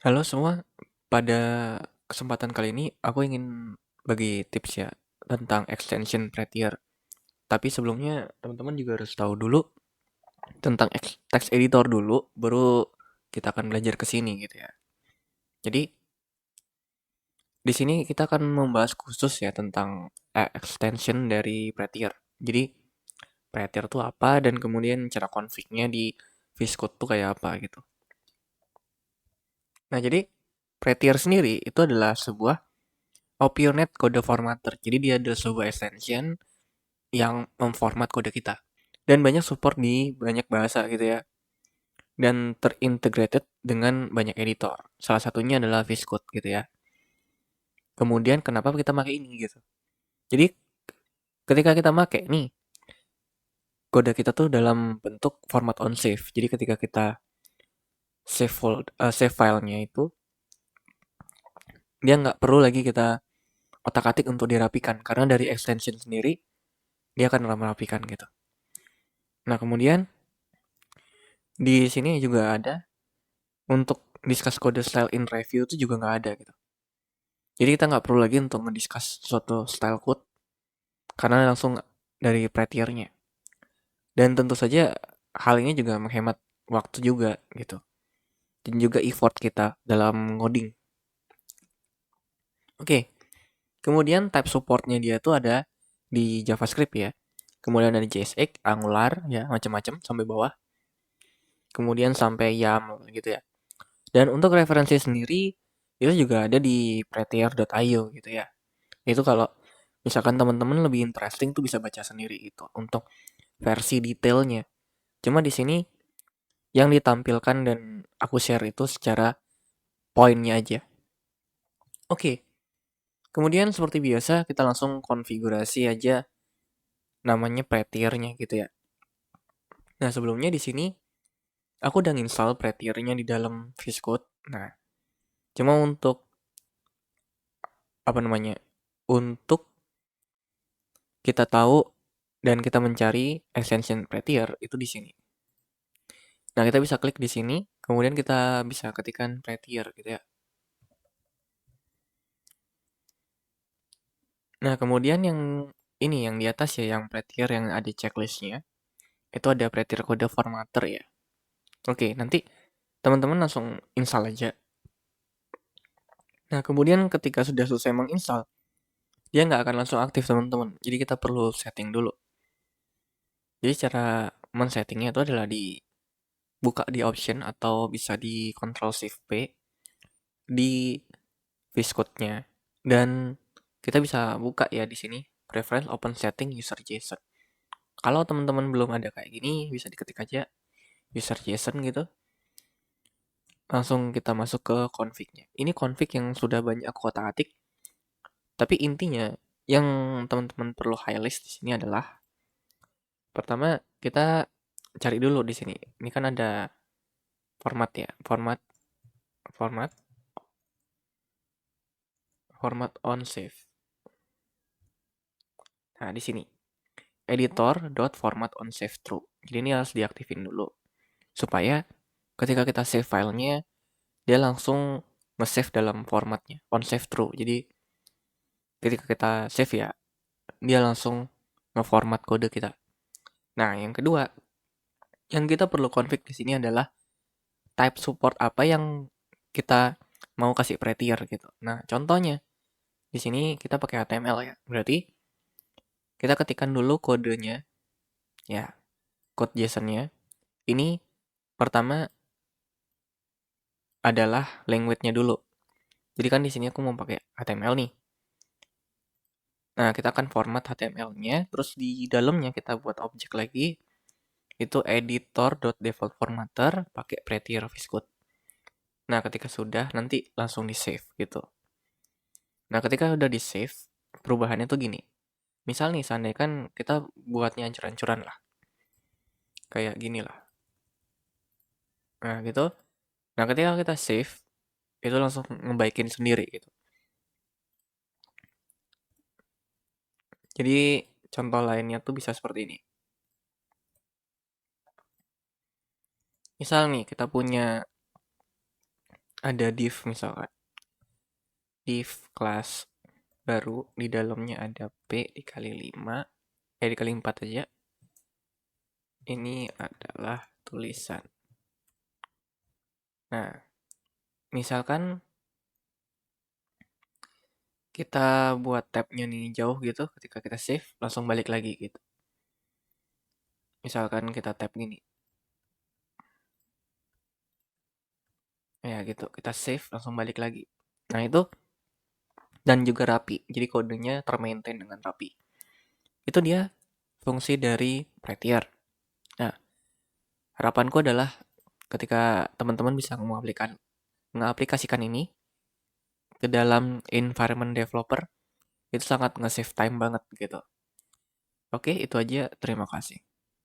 Halo semua, pada kesempatan kali ini aku ingin bagi tips ya tentang extension Prettier. Tapi sebelumnya teman-teman juga harus tahu dulu tentang text editor dulu, baru kita akan belajar ke sini gitu ya. Jadi di sini kita akan membahas khusus ya tentang extension dari Prettier. Jadi Prettier itu apa dan kemudian cara config-nya di VS Code tuh kayak apa gitu. Nah jadi Prettier sendiri itu adalah sebuah Opionet Code Formatter. Jadi dia adalah sebuah extension yang memformat kode kita. Dan banyak support di banyak bahasa gitu ya. Dan terintegrated dengan banyak editor. Salah satunya adalah VS Code gitu ya. Kemudian kenapa kita pakai ini gitu. Jadi ketika kita pakai nih, kode kita tuh dalam bentuk format on save. Jadi ketika kita save filenya itu, dia nggak perlu lagi kita otak-atik untuk dirapikan. Karena dari extension sendiri, dia akan merapikan gitu. Nah kemudian di sini juga ada untuk discuss kode style in review itu juga nggak ada gitu. Jadi kita nggak perlu lagi untuk ngediscuss suatu style code karena langsung dari pretiernya. Dan tentu saja hal ini juga menghemat waktu juga gitu. Dan juga effort kita dalam ngoding. Oke, kemudian type supportnya dia tuh ada di JavaScript ya. Kemudian ada JSX, Angular ya macam-macam sampai bawah. Kemudian sampai YAML gitu ya. Dan untuk referensi sendiri itu juga ada di prettier.io gitu ya. Itu kalau misalkan teman-teman lebih interesting tuh bisa baca sendiri itu untuk versi detailnya. Cuma di sini yang ditampilkan dan aku share itu secara poinnya aja. Oke, kemudian seperti biasa kita langsung konfigurasi aja namanya Prettier-nya gitu ya. Nah sebelumnya di sini aku udah install Prettier-nya di dalam VS Code. Nah, cuma untuk apa namanya? Untuk kita tahu dan kita mencari extension Prettier itu di sini. Nah, kita bisa klik di sini, kemudian kita bisa ketikkan Prettier gitu ya. Nah, kemudian yang ini yang di atas ya, yang Prettier yang ada checklistnya, itu ada Prettier Code Formatter ya. Oke, nanti teman-teman langsung install aja. Nah, kemudian ketika sudah selesai menginstal, dia nggak akan langsung aktif teman-teman. Jadi kita perlu setting dulu. Jadi cara men-settingnya itu adalah dibuka di option atau bisa di Ctrl Shift P di VS Code-nya. Dan kita bisa buka ya di sini preference open setting user JSON. Kalau teman-teman belum ada kayak gini, bisa diketik aja user JSON gitu. Langsung kita masuk ke config-nya. Ini config yang sudah banyak aku otak-atik. Tapi intinya yang teman-teman perlu highlight di sini adalah pertama kita cari dulu di sini. Ini kan ada format ya, format, format on save. Nah, di sini editor.format on save true. Jadi ini harus diaktifin dulu supaya ketika kita save filenya dia langsung nge-save dalam formatnya on save true. Jadi ketika kita save ya dia langsung nge-format kode kita. Nah, yang kedua yang kita perlu config di sini adalah type support apa yang kita mau kasih prettier gitu. Nah, contohnya di sini kita pakai HTML ya. Berarti kita ketikkan dulu kodenya ya, code JSON-nya. Ini pertama adalah language-nya dulu. Jadi kan di sini aku mau pakai HTML nih. Nah, kita akan format HTML-nya, terus di dalamnya kita buat objek lagi, itu editor.defaultFormatter pakai Prettier VS Code. Nah, ketika sudah, nanti langsung di-save gitu. Nah, ketika udah di-save, perubahannya tuh gini. Misal nih, seandainya kan kita buatnya ancur-ancuran lah. Kayak gini lah. Nah, gitu. Nah, ketika kita save, itu langsung ngebaikin sendiri gitu. Jadi, contoh lainnya tuh bisa seperti ini. Misal nih, kita punya ada div misalkan. Div kelas baru, di dalamnya ada P dikali 5, dikali 4 aja. Ini adalah tulisan. Nah, misalkan kita buat tabnya nih jauh gitu, ketika kita save, langsung balik lagi gitu. Misalkan kita tab gini. Ya gitu, kita save, langsung balik lagi. Nah itu, dan juga rapi. Jadi kodenya termaintain dengan rapi. Itu dia fungsi dari Prettier. Nah, harapanku adalah ketika teman-teman bisa mengaplikasikan ini ke dalam environment developer, itu sangat nge-save time banget gitu. Oke, itu aja. Terima kasih.